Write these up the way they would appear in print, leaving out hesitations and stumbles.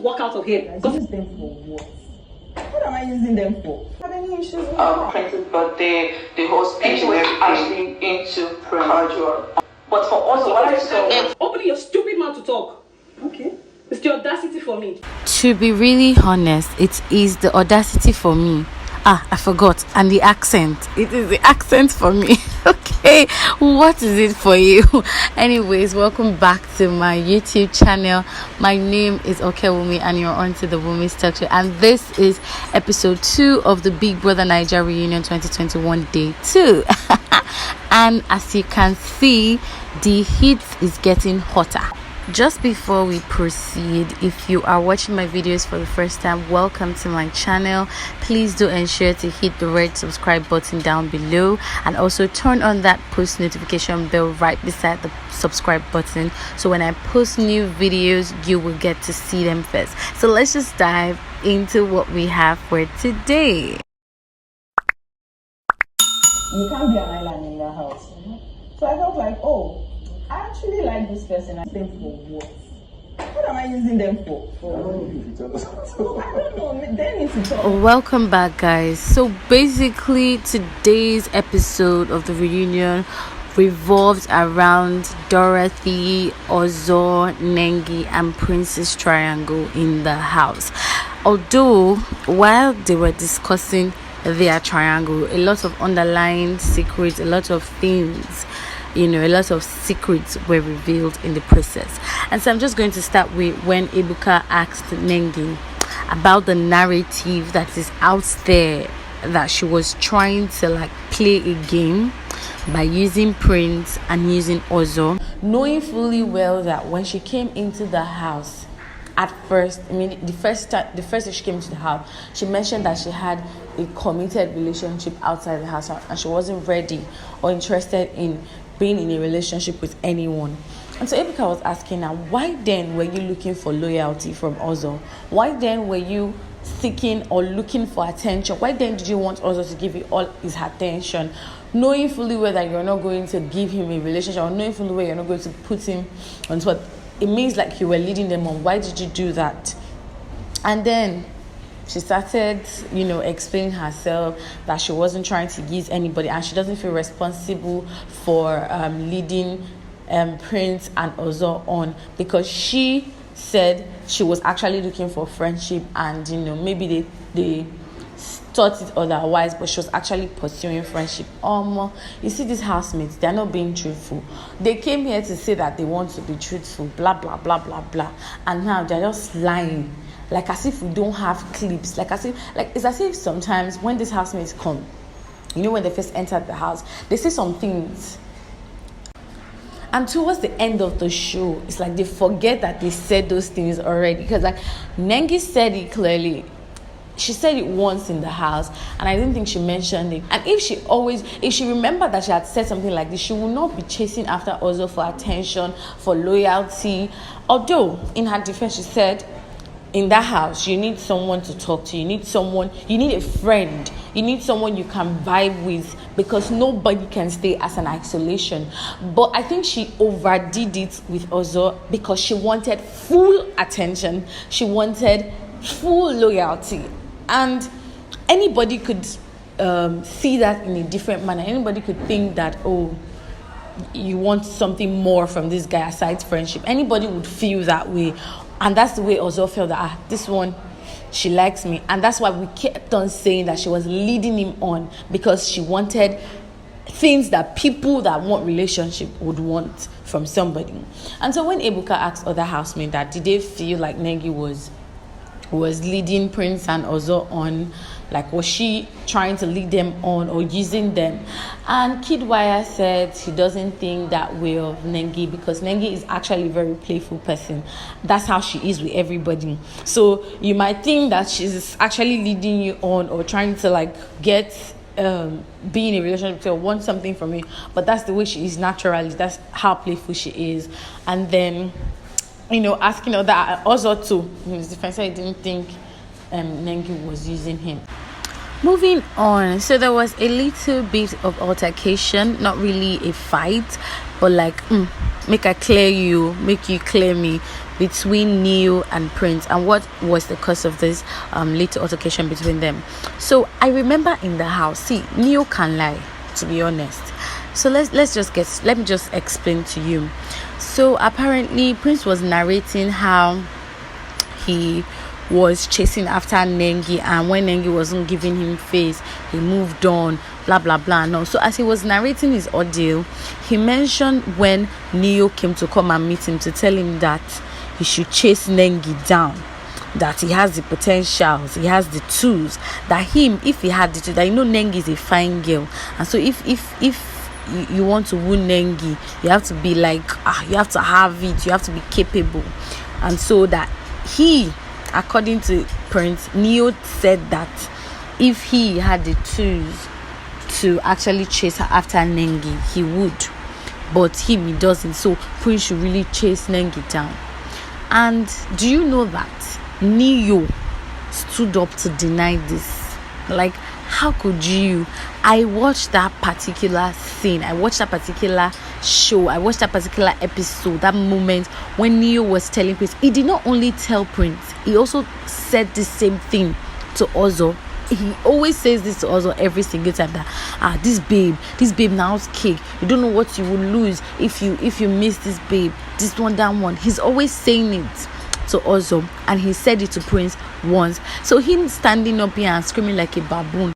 walk out of here. Use them for what? What am I using them for? Have any issues with Prince's birthday, the whole speech was actually into casual. But for us, what I saw. Open your stupid mouth to talk. Okay. It's the audacity for me. To be really honest, it is the audacity for me. I forgot. And the accent. It is the accent for me. Okay, what is it for you? Anyways, welcome back to my YouTube channel. My name is Okewumi and you're on to the Wumi Structure. And this is episode 2 of the BBNAIJA Reunion 2021 Day 2. And as you can see, the heat is getting hotter. Just before we proceed, if you are watching my videos for the first time, welcome to my channel. Please do ensure to hit the red subscribe button down below and also turn on that post notification bell right beside the subscribe button, so when I post new videos you will get to see them first. So let's just dive into what we have for today. You can't be an island in the house. So I felt like, oh, I actually like this person. I think for what? What am I using them for? I don't know. They need to talk. Welcome back, guys. So basically today's episode of the reunion revolves around Dorathy, Ozo, Nengi and Princess Triangle in the house. Although while they were discussing their triangle, a lot of underlying secrets, a lot of things, a lot of secrets were revealed in the process. And so I'm just going to start with when Ebuka asked Nengi about the narrative that is out there, that she was trying to play a game by using Prince and using Ozo, knowing fully well that when she came into the house at first, the first day she came to the house, she mentioned that she had a committed relationship outside the house and she wasn't ready or interested in being in a relationship with anyone. And so Ebuka was asking her, why then were you looking for loyalty from Ozo? Why then were you seeking or looking for attention? Why then did you want Ozo to give you all his attention, knowing fully well that you're not going to give him a relationship, or knowing fully well you're not going to put him on what it means, like you were leading them on? Why did you do that? And then she started, explaining herself that she wasn't trying to use anybody and she doesn't feel responsible for leading Prince and Ozo on, because she said she was actually looking for friendship and, maybe they thought it otherwise, but she was actually pursuing friendship. You see, these housemates, they're not being truthful. They came here to say that they want to be truthful, blah, blah, blah, blah, blah. And now they're just lying. Like as if we don't have clips, it's as if sometimes when these housemates come, when they first entered the house, they say some things, and towards the end of the show, it's like they forget that they said those things already. Because Nengi said it clearly. She said it once in the house and I didn't think she mentioned it. And if she remembered that she had said something like this, she would not be chasing after Ozo for attention, for loyalty. Although in her defense, she said, in that house, you need someone to talk to. You need a friend. You need someone you can vibe with, because nobody can stay as an isolation. But I think she overdid it with Ozo because she wanted full attention. She wanted full loyalty. And anybody could see that in a different manner. Anybody could think that, oh, you want something more from this guy aside friendship. Anybody would feel that way. And that's the way Ozo felt, that this one, she likes me. And that's why we kept on saying that she was leading him on, because she wanted things that people that want relationship would want from somebody. And so when Ebuka asked other housemates that did they feel like Nengi was leading Prince and Ozo on, was she trying to lead them on or using them? And Kid Wire said he doesn't think that way of Nengi, because Nengi is actually a very playful person. That's how she is with everybody. So you might think that she's actually leading you on or trying to get be in a relationship or want something from you, but that's the way she is naturally. That's how playful she is. And then asking other Ozo too, his defense, I didn't think Nengi was using him. Moving on, so there was a little bit of altercation, not really a fight, but like make you clear me, between Neo and Prince. And what was the cause of this little altercation between them? So I remember in the house, see, Neo can lie, to be honest. So let me just explain to you. So apparently Prince was narrating how he was chasing after Nengi, and when Nengi wasn't giving him face, he moved on, blah blah blah. No, so as he was narrating his ordeal, he mentioned when Neo came to come and meet him to tell him that he should chase Nengi down, that he has the potentials, he has the tools, that if he had the tools, that Nengi is a fine girl, and so if you want to woo Nengi, you have to be like you have to have it, you have to be capable. And so that according to Prince, Neo said that if he had the tools to actually chase her after Nengi, he would, but he doesn't. So Prince should really chase Nengi down. And do you know that Neo stood up to deny this? Like, how could you? I watched that particular scene, I watched that particular show, I watched that particular episode, that moment when Neo was telling Prince. He did not only tell Prince, he also said the same thing to Ozo. He always says this to Ozo every single time, that this babe now's cake, you don't know what you will lose if you miss this babe, this one, that one. He's always saying it to Ozo, and he said it to Prince once. So him standing up here and screaming like a baboon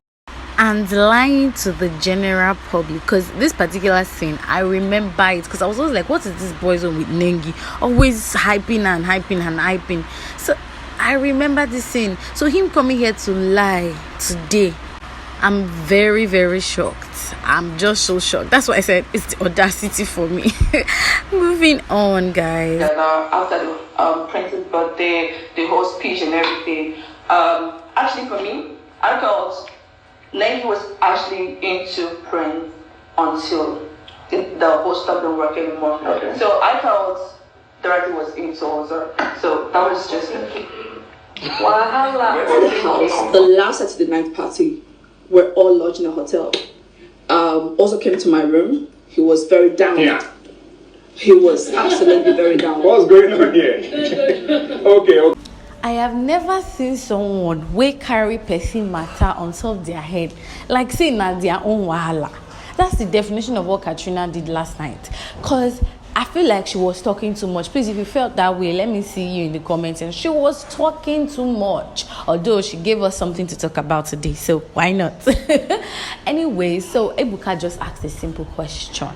and lying to the general public, because this particular scene, I remember it because I was always like, what is this boy's on with Nengi, always hyping. So I remember this scene. So him coming here to lie today, I'm very, very shocked. I'm just so shocked. That's why I said it's the audacity for me. Moving on, guys. After the Prince's birthday, the whole speech and everything, actually for me, I felt Nengi was actually into Prince until the whole stuff didn't work anymore. Okay. So I felt Dorathy was into Ozo. So that was just the last Saturday night party, we're all lodged in a hotel. Ozo came to my room. He was very down. Yeah. He was absolutely very down. What's going on here? Okay. I have never seen someone wey carry person matter on top their head, like say na their own wahala. That's the definition of what Katrina did last night. Cause I feel like she was talking too much. Please, if you felt that way, let me see you in the comments. And she was talking too much, although she gave us something to talk about today, so why not? Anyway, so Ebuka just asked a simple question.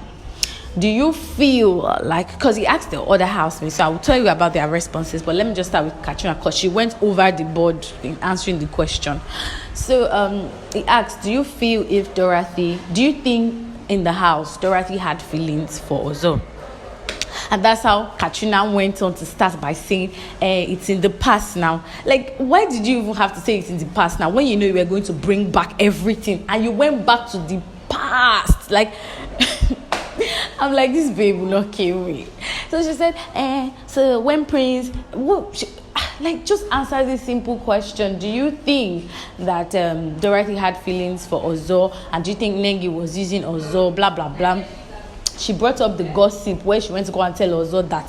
Do you feel like, because he asked the other housemates, so I will tell you about their responses, but let me just start with Katrina because she went over the board in answering the question. So he asked, do you think in the house Dorathy had feelings for Ozo? And that's how Katrina went on to start by saying, it's in the past now. Like, why did you even have to say it's in the past now when you know you were going to bring back everything and you went back to the past? Like, I'm like, this babe will not kill me. So she said, so when Prince, just answer this simple question. Do you think that Dorathy had feelings for Ozo? And do you think Nengi was using Ozo? Blah, blah, blah. She brought up the gossip where she went to go and tell Ozo that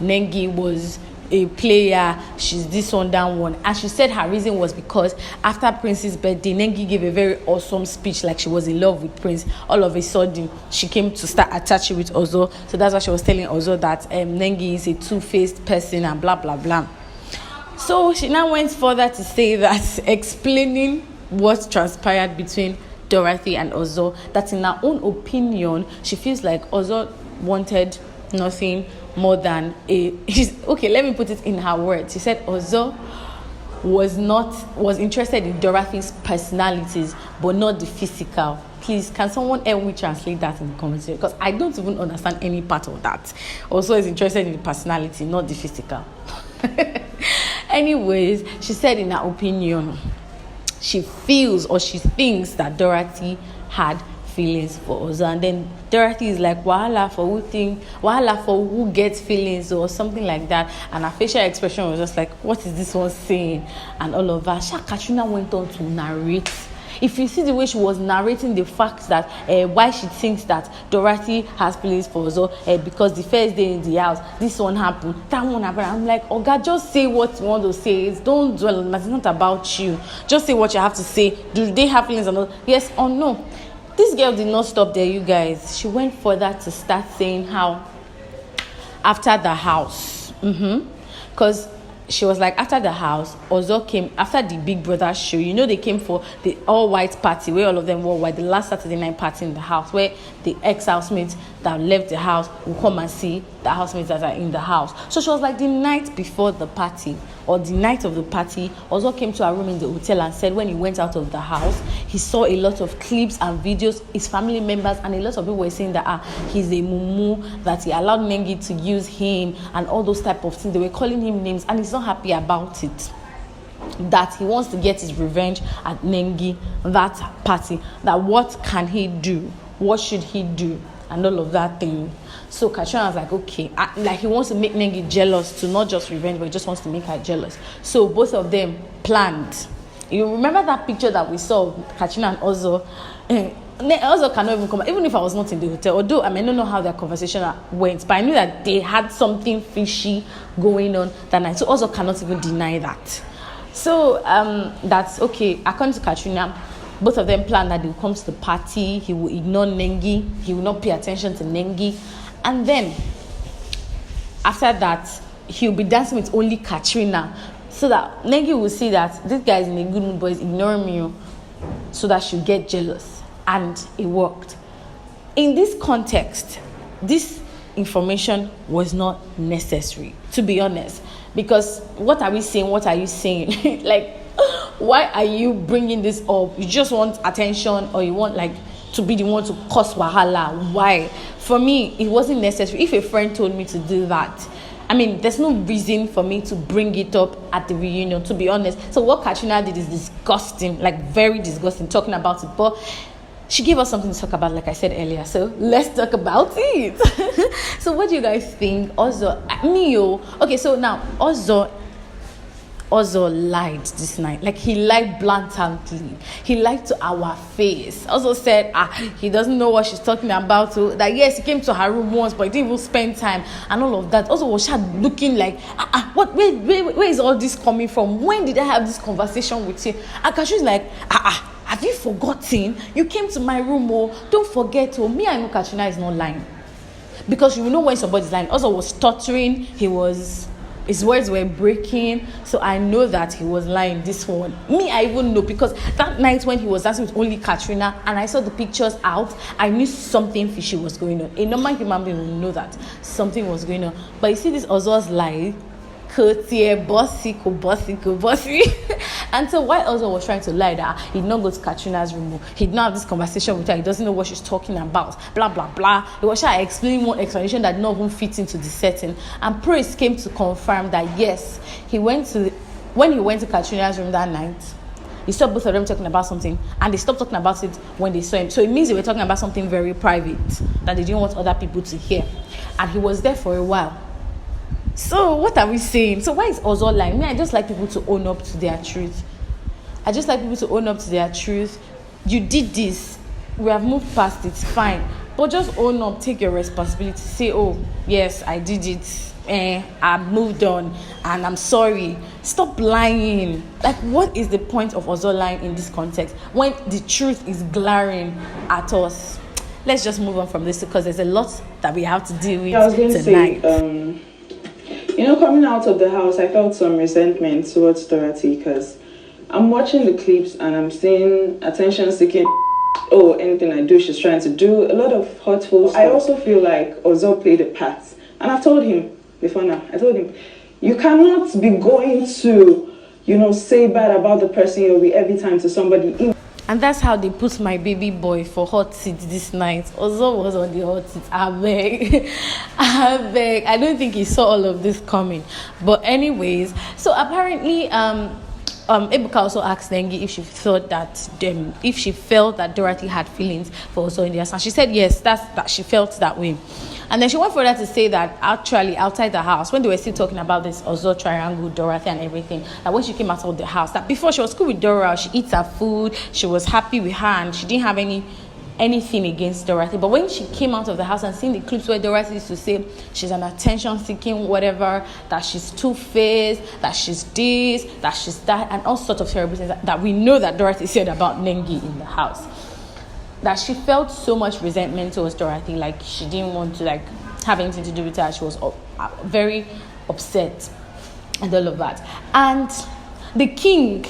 Nengi was a player, she's this one, that one. And she said her reason was because after Prince's birthday, Nengi gave a very awesome speech, like she was in love with Prince. All of a sudden, she came to start attaching with Ozo. So that's why she was telling Ozo that Nengi is a two-faced person and blah, blah, blah. So she now went further to say that, explaining what transpired between Dorathy and Ozo, that in her own opinion, she feels like Ozo wanted nothing more than okay, let me put it in her words. She said Ozo was interested in Dorathy's personalities but not the physical. Please, can someone help me translate that in the comments, because I don't even understand any part of that. Ozo is interested in the personality, not the physical. Anyways, she said in her opinion, she feels or she thinks that Dorathy had feelings for Ozo, and then Dorathy is like, wahala for who gets feelings or something like that, and her facial expression was just like, what is this one saying, and all of that. Katrina went on to narrate If you see the way she was narrating the fact that why she thinks that Dorathy has feelings for Ozo, because the first day in the house, this one happened, that one happened. I'm like, oh God, just say what you want to say. Don't dwell on it. It's not about you. Just say what you have to say. Do they have feelings or not? Yes or no? This girl did not stop there, you guys. She went further to start saying how after the house, because she was like, after the house, Ozo came after the Big Brother show. You know, they came for the all-white party where all of them wore white, the last Saturday night party in the house, where the ex-housemates that left the house will come and see the housemates that are in the house. So she was like, the night before the party, or the night of the party, Ozo came to her room in the hotel and said when he went out of the house, he saw a lot of clips and videos, his family members, and a lot of people were saying that he's a mumu, that he allowed Nengi to use him, and all those type of things. They were calling him names, and he's not happy about it. That he wants to get his revenge at Nengi, that party. That what can he do? What should he do? And all of that thing. So Katrina was like, okay, like he wants to make Nengi jealous, to not just revenge, but he just wants to make her jealous. So both of them planned. You remember that picture that we saw of Katrina and Ozo? Ozo cannot even come, even if I was not in the hotel. Although I may not know how their conversation went, but I knew that they had something fishy going on that night. So Ozo cannot even deny that. So that's okay. According to Katrina, both of them planned that they will come to the party. He will ignore Nengi. He will not pay attention to Nengi. And then, after that, he'll be dancing with only Katrina. So that Nengi will see that this guy is in a good mood, but he's ignoring me. So that she'll get jealous. And it worked. In this context, this information was not necessary, to be honest. Because what are we saying? What are you saying? Like, why are you bringing this up? You just want attention, or you want like to be the one to cause wahala? Why? For me, it wasn't necessary. If a friend told me to do that, I mean, there's no reason for me to bring it up at the reunion, to be honest. So what Katrina did is disgusting, like very disgusting, talking about it. But she gave us something to talk about, like I said earlier. So let's talk about it. So what do you guys think? Okay, so now Ozo lied this night. Like, he lied blatantly. He lied to our face. Ozo said he doesn't know what she's talking about. So that yes, he came to her room once, but he didn't even spend time and all of that. Ozo was looking like what? Where is all this coming from? When did I have this conversation with you? And Katrina's like have you forgotten? You came to my room, don't forget. Me, I know Katrina is not lying, because you know when somebody's lying. Ozo was stuttering. His words were breaking, so I know that he was lying. This one, me, I even know, because that night when he was dancing with only Katrina and I saw the pictures out, I knew something fishy was going on. A normal human being will know that something was going on. But you see this Ozo's lie, bossy. And so while Ozo was trying to lie that he did not go to Katrina's room, he did not have this conversation with her, he doesn't know what she's talking about, blah blah blah, he was explaining one explanation that did not even fit into the setting. And Praise came to confirm that yes, when he went to Katrina's room that night, he saw both of them talking about something, and they stopped talking about it when they saw him. So it means they were talking about something very private that they didn't want other people to hear. And he was there for a while. So what are we saying? So why is Ozo lying? Me, I just like people to own up to their truth. You did this. We have moved past it. Fine. But just own up. Take your responsibility. Say, oh, yes, I did it. I moved on. And I'm sorry. Stop lying. Like, what is the point of Ozo lying in this context when the truth is glaring at us? Let's just move on from this, because there's a lot that we have to deal with tonight. Coming out of the house, I felt some resentment towards Dorathy, because I'm watching the clips and I'm seeing attention-seeking. Anything I do, she's trying to do a lot of hurtful stuff. I also feel like Ozo played a part, and I've told him before now. I told him, you cannot be going to, say bad about the person you're with every time to somebody. And that's how they put my baby boy for hot seat this night. Ozo was on the hot seat. I beg. I don't think he saw all of this coming. But anyways, so apparently, Ebuka also asked Nengi if she felt that Dorathy had feelings for Ozo in the house, and she said yes, that she felt that way. And then she went further to say that actually outside the house, when they were still talking about this Ozo triangle, Dorathy and everything, that when she came out of the house, that before she was cool with Dora, she eats her food, she was happy with her, and she didn't have anything against Dorathy. But when she came out of the house and seen the clips where Dorathy used to say she's an attention-seeking whatever, that she's two-faced, that she's this, that she's that, and all sorts of terrible things that we know that Dorathy said about Nengi in the house, that she felt so much resentment towards Dorathy, like she didn't want to like have anything to do with her. She was very upset and all of that. And the king,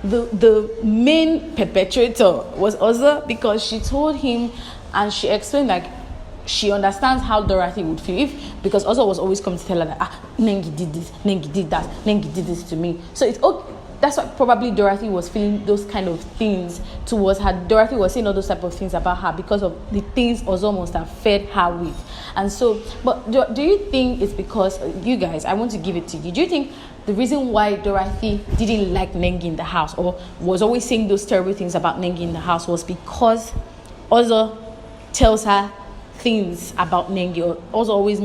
the main perpetrator, was Ozo, because she told him and she explained like she understands how Dorathy would feel because Ozo was always coming to tell her that Nengi did this, Nengi did that, Nengi did this to me. So it's okay. That's why probably Dorathy was feeling those kind of things towards her. Dorathy was saying all those type of things about her because of the things Ozo must have fed her with. And so, but do you think it's because, you guys, I want to give it to you. Do you think the reason why Dorathy didn't like Nengi in the house or was always saying those terrible things about Nengi in the house was because Ozo tells her things about Nengi, or Ozo always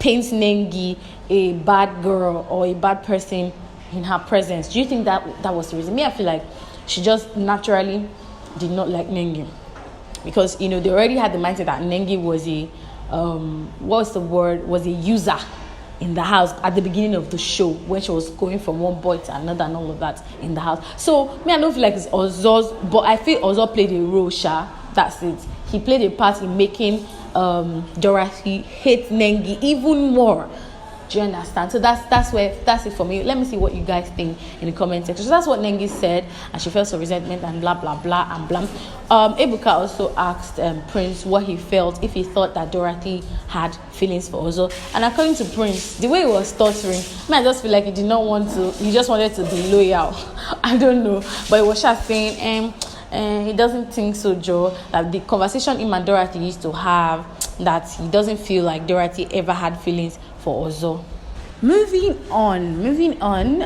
paints Nengi a bad girl or a bad person in her presence? Do you think that was the reason? Me, I feel like she just naturally did not like Nengi because they already had the mindset that Nengi was was a user in the house at the beginning of the show when she was going from one boy to another and all of that in the house. So me, I don't feel like it's Ozo's, but I feel Ozo played a role. That's it. He played a part in making Dorathy hate Nengi even more. Do you understand? So that's it for me. Let me see what you guys think in the comment section. So that's what Nengi said, and she felt some resentment and blah blah blah and blah. Ebuka also asked Prince what he felt, if he thought that Dorathy had feelings for Ozo. And according to Prince, the way he was stuttering, I just feel like he did not want to. He just wanted to be loyal. I don't know, but he was just saying, he doesn't think so, Joe. That the conversation him and Dorathy used to have, that he doesn't feel like Dorathy ever had feelings for Ozo. Moving on.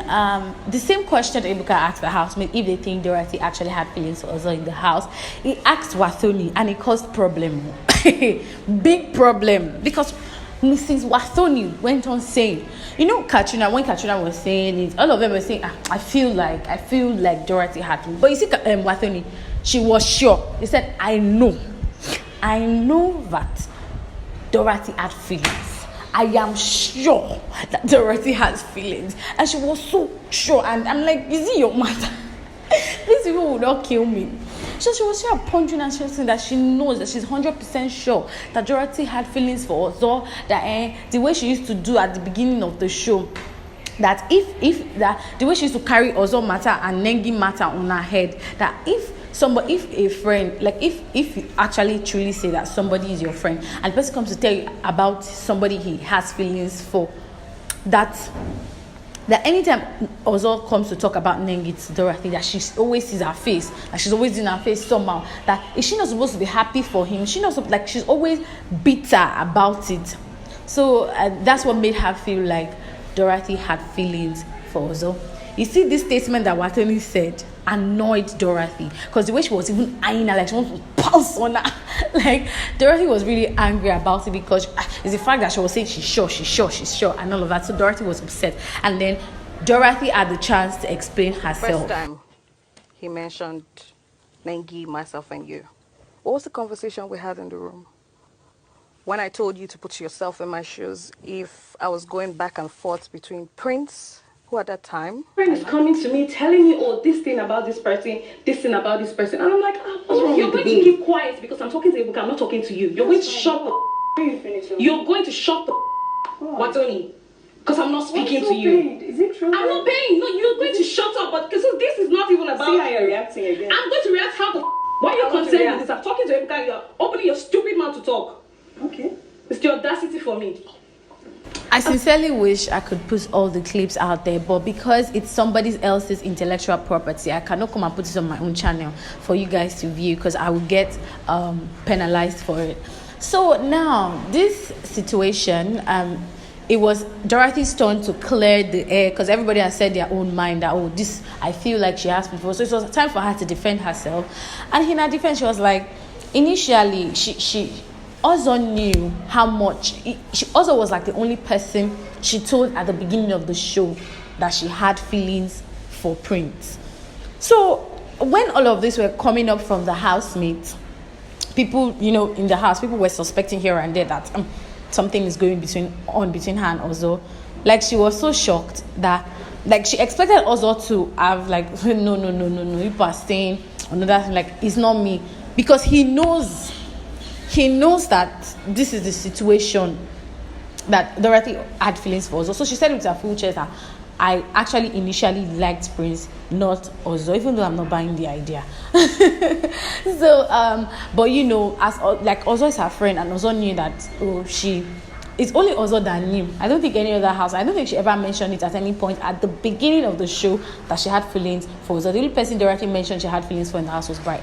The same question Ebuka asked the housemate if they think Dorathy actually had feelings for Ozo in the house. He asked Wathoni and it caused problem. Big problem. Because Mrs. Wathoni went on saying, Katrina, when Katrina was saying it, all of them were saying, I feel like Dorathy had feelings. But you see, Wathoni, she was sure. He said, I know that Dorathy had feelings. I am sure that Dorathy has feelings. And she was so sure. And I'm like, is it your matter? These people will not kill me. So she was here pondering and she was saying that she knows, that she's 100% sure that Dorathy had feelings for Ozo. That the way she used to do at the beginning of the show, that the way she used to carry Ozo matter and Nengi matter on her head, that if a friend, like if you actually truly say that somebody is your friend and the person comes to tell you about somebody he has feelings for, that anytime Ozo comes to talk about Nengi to Dorathy, that she always sees her face, that she's always in her face somehow, that is she not supposed to be happy for him? She's always bitter about it. So that's what made her feel like Dorathy had feelings for Ozo. You see, this statement that Wathoni said annoyed Dorathy because the way she was even eyeing her, like she wanted to pounce on her. Like Dorathy was really angry about it because it's the fact that she was saying she's sure, and all of that. So Dorathy was upset, and then Dorathy had the chance to explain herself. First time he mentioned Nengi, myself, and you. What was the conversation we had in the room? When I told you to put yourself in my shoes, if I was going back and forth between Prince, who at that time, friend is coming to me telling me, this thing about this person, this thing about this person, and I'm like, what's wrong? You're going to keep quiet because I'm talking to Ebuka, I'm not talking to you. You're going to shut the You're going to shut the Wathoni, because I'm not speaking to you. Is it true? I'm not paying. No, you're going to shut up, but because this is not even about. See how you're reacting again. I'm going to react how the why are you concerned with this? I'm talking to Ebuka, you're opening your stupid mouth to talk. Okay. It's the audacity for me. I sincerely wish I could put all the clips out there, but because it's somebody else's intellectual property, I cannot come and put it on my own channel for you guys to view because I will get penalized for it. So now, this situation, it was Dorathy's turn to clear the air because everybody has said their own mind that, this, I feel like she asked before. So it was time for her to defend herself. And in her defense, she was like, initially, Ozo knew how much. She also was like the only person she told at the beginning of the show that she had feelings for Prince. So when all of this were coming up from the housemates, people, in the house, people were suspecting here and there that something is going between her and Ozo. Like, she was so shocked that, like, she expected Ozo to have, like, no, you are saying another thing, like, it's not me. Because he knows that this is the situation, that Dorathy had feelings for Ozo. So she said with her full chest that I actually initially liked Prince, not Ozo, even though I'm not buying the idea. So, but as like Ozo is her friend, and Ozo knew that it's only Ozo that knew. I don't think any other house. I don't think she ever mentioned it at any point at the beginning of the show that she had feelings for Ozo. The only person Dorathy mentioned she had feelings for in the house was Bright,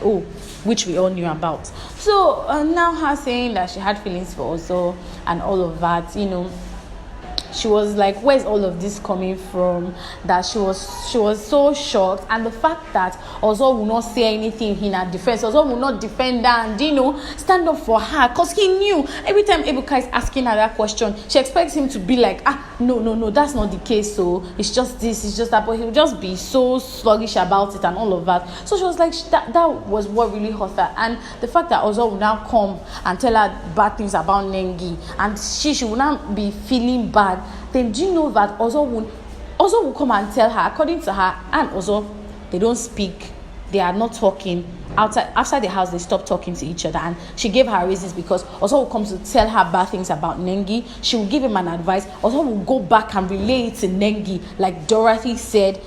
which we all knew about. So now her saying that she had feelings for Ozo and all of that, she was like, where's all of this coming from? That she was so shocked. And the fact that Ozo will not say anything in her defense, Ozo will not defend her and stand up for her, because he knew every time Ebuka is asking her that question, she expects him to be like, no, that's not the case, so it's just this, it's just that, but he'll just be so sluggish about it and all of that. So she was like, that was what really hurt her. And the fact that Ozo will now come and tell her bad things about Nengi, and she will now be feeling bad, then do you know that Ozo will come and tell her, according to her and Ozo, they don't speak, they are not talking. Outside the house, they stop talking to each other. And she gave her reasons, because Ozo will come to tell her bad things about Nengi. She will give him an advice. Ozo will go back and relay it to Nengi, like Dorathy said.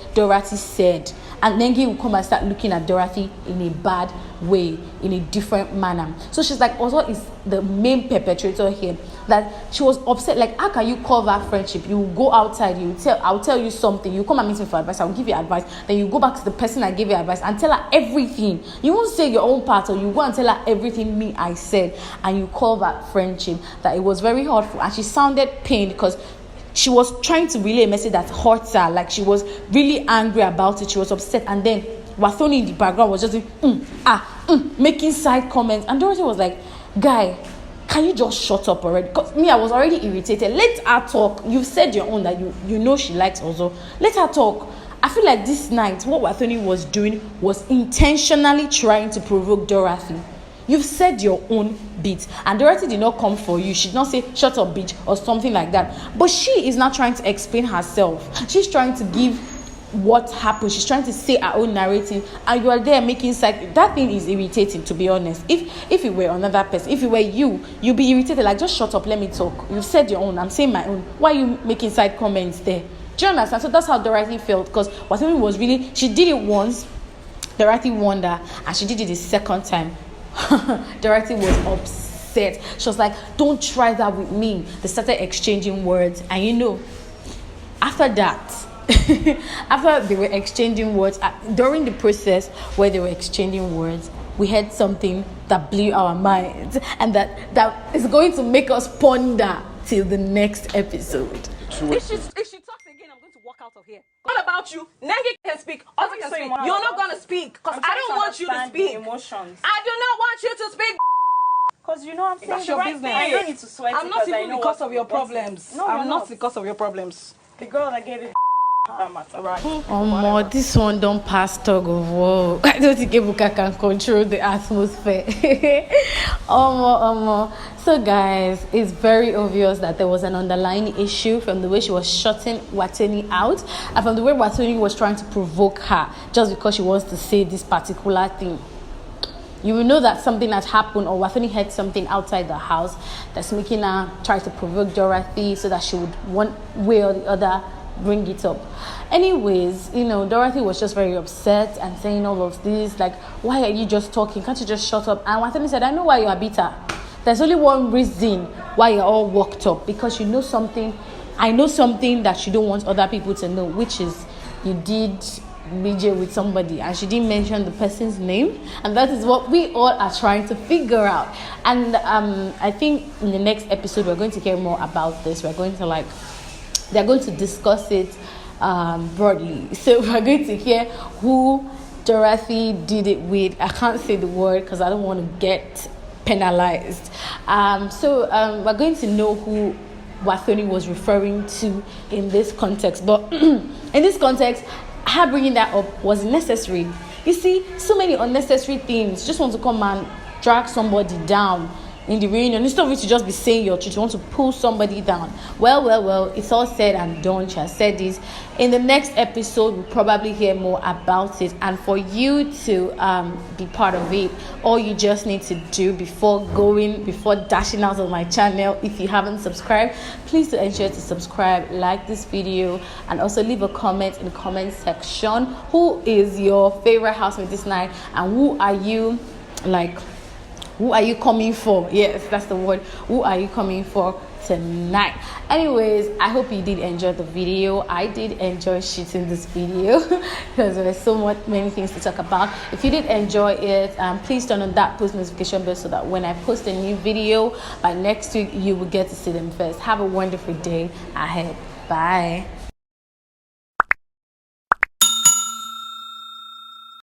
And Nengi will come and start looking at Dorathy in a bad way, in a different manner. So she's like, Ozo is the main perpetrator here. That she was upset, like, how can you call that friendship? You will go outside, I'll tell you something, you come and meet me for advice, I'll give you advice, then you go back to the person I gave you advice and tell her everything. You won't say your own part, or you go and tell her everything I said, and you call that friendship. That it was very hurtful, and she sounded pained because she was trying to relay a message that hurts her. Like, she was really angry about it, she was upset, and then Wathoni in the background was just making side comments, and Dorathy was like, guy, can you just shut up already? Because me, I was already irritated. Let her talk. You've said your own that you know she likes Ozo. Let her talk. I feel like this night, what Wathoni was doing was intentionally trying to provoke Dorathy. You've said your own bit, and Dorathy did not come for you. She did not say, shut up, bitch, or something like that. But she is now trying to explain herself. She's trying to give what happened. She's trying to say her own narrative, and you are there making side. That thing is irritating, to be honest. If it were another person, if it were you'd be irritated, like, just shut up, let me talk. You've said your own, I'm saying my own. Why are you making side comments there? Do you understand? So that's how Dorathy felt, because Wathoni was really, she did it once, Dorathy won her, and she did it the second time. Dorathy was upset. She was like, don't try that with me. They started exchanging words, and after that, after they were exchanging words, during the process where they were exchanging words, we heard something that blew our minds, and that is going to make us ponder till the next episode. If she talks again, I'm going to walk out of here. What about you? Nengi can speak. Ozo can speak. You're not going to speak, because I don't want you to speak. Emotions. I do not want you to speak. Because I'm saying That's the your right business. thing. I don't need to sweat. I'm not even because of your problems. No, I'm not because of your problems. The girl that gave it. Right. This one don't pass tug of war. I don't think Ebuka can control the atmosphere. So guys, it's very obvious that there was an underlying issue from the way she was shutting Wathoni out, and from the way Wathoni was trying to provoke her just because she wants to say this particular thing. You will know that something has happened, or Wathoni heard something outside the house that's making her try to provoke Dorathy so that she would one way or the other bring it up. Anyways, Dorathy was just very upset and saying all of this, like, why are you just talking? Can't you just shut up? And Wathoni said, I know why you are bitter. There's only one reason why you're all worked up, because you know something. I know something that you don't want other people to know, which is you did BJ with somebody, and she didn't mention the person's name, and that is what we all are trying to figure out. And I think in the next episode we're going to hear more about this. They're going to discuss it broadly. So we're going to hear who Dorathy did it with. I can't say the word because I don't want to get penalized. We're going to know who Wathoni was referring to in this context, but in this context, her bringing that up was necessary. You see, so many unnecessary things. Just want to come and drag somebody down in the reunion. Instead of you to just be saying your truth, you want to pull somebody down. Well, it's all said and done. She has said this. In the next episode, we'll probably hear more about it. And for you to be part of it, all you just need to do before dashing out of my channel, if you haven't subscribed, please do ensure to subscribe, like this video, and also leave a comment in the comment section. Who is your favorite housemate this night, and who are you coming for? Yes, that's the word. Who are you coming for tonight? Anyways, I hope you did enjoy the video. I did enjoy shooting this video because there were many things to talk about. If you did enjoy it, please turn on that post notification bell so that when I post a new video by next week, you will get to see them first. Have a wonderful day ahead. Bye.